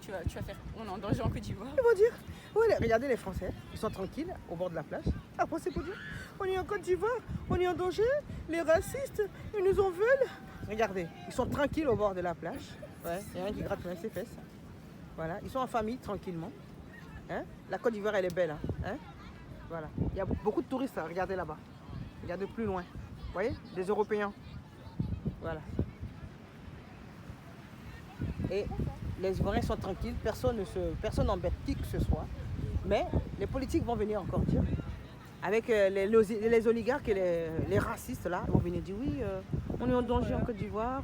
tu vas faire. On est en danger en Côte d'Ivoire. Ils vont dire, ouais, regardez les Français, ils sont tranquilles au bord de la plage. Après, c'est pour dire, on est en Côte d'Ivoire, on est en danger, les racistes, ils nous en veulent. Regardez, ils sont tranquilles au bord de la plage. Ouais, il y a un qui gratte ses fesses. Voilà, ils sont en famille, tranquillement. Hein? La Côte d'Ivoire, elle est belle. Hein? Voilà. Il y a beaucoup de touristes, hein. Regardez là-bas. Regardez plus loin. Vous voyez? Des Européens. Voilà. Et les Ivoiriens sont tranquilles, personne n'embête qui que ce soit. Mais les politiques vont venir encore dire, avec les oligarques et les racistes là, vont venir dire oui, on est en danger en Côte d'Ivoire,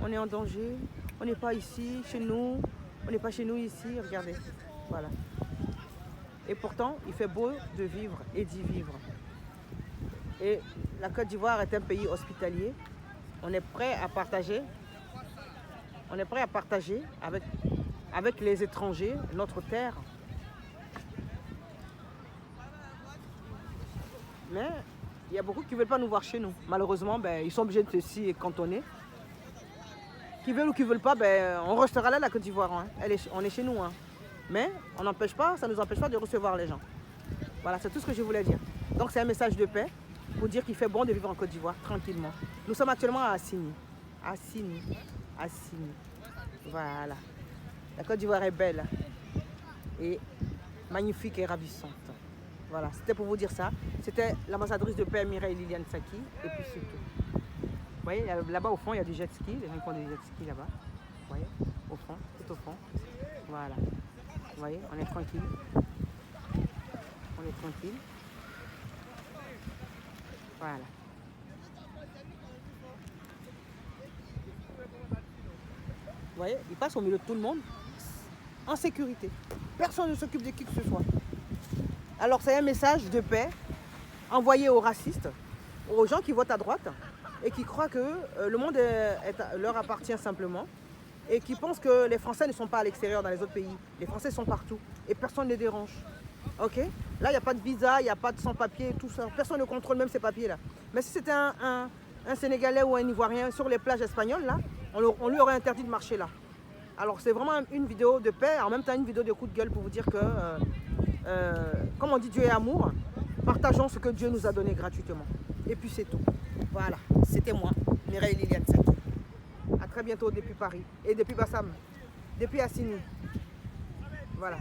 on est en danger, on n'est pas ici, chez nous, on n'est pas chez nous ici, regardez. Voilà. Et pourtant, il fait beau de vivre et d'y vivre. Et la Côte d'Ivoire est un pays hospitalier. On est prêt à partager. On est prêt à partager avec les étrangers notre terre. Mais il y a beaucoup qui ne veulent pas nous voir chez nous. Malheureusement, ben, ils sont obligés de s'y cantonner. Qui veulent ou qui ne veulent pas, ben, on restera là, la Côte d'Ivoire. Hein. On est chez nous. Hein. Mais ça ne nous empêche pas de recevoir les gens. Voilà, c'est tout ce que je voulais dire. Donc c'est un message de paix pour dire qu'il fait bon de vivre en Côte d'Ivoire tranquillement. Nous sommes actuellement à Assigny. Assigny. Voilà. La Côte d'Ivoire est belle et magnifique et ravissante. Voilà, c'était pour vous dire ça. C'était l'ambassadrice de paix Mireille Liliane Saki et puis c'est tout. Vous voyez, là-bas au fond, il y a du jet ski. Les gens font des jet ski là-bas. Vous voyez, au fond, tout au fond. Voilà. Vous voyez, on est tranquille. On est tranquille. Voilà. Vous voyez, il passe au milieu de tout le monde en sécurité. Personne ne s'occupe de qui que ce soit. Alors c'est un message de paix envoyé aux racistes, aux gens qui votent à droite et qui croient que le monde leur appartient simplement et qui pensent que les Français ne sont pas à l'extérieur dans les autres pays. Les Français sont partout et personne ne les dérange. Ok? Là, il n'y a pas de visa, il n'y a pas de sans-papier, tout ça. Personne ne contrôle même ces papiers-là. Mais si c'était un Sénégalais ou un Ivoirien sur les plages espagnoles, là, on lui aurait interdit de marcher là. Alors c'est vraiment une vidéo de paix, en même temps une vidéo de coup de gueule pour vous dire que, comme on dit Dieu est amour, partageons ce que Dieu nous a donné gratuitement. Et puis c'est tout. Voilà, c'était moi, Mireille Liliane Saki. A très bientôt depuis Paris et depuis Bassam, depuis Assigny. Voilà.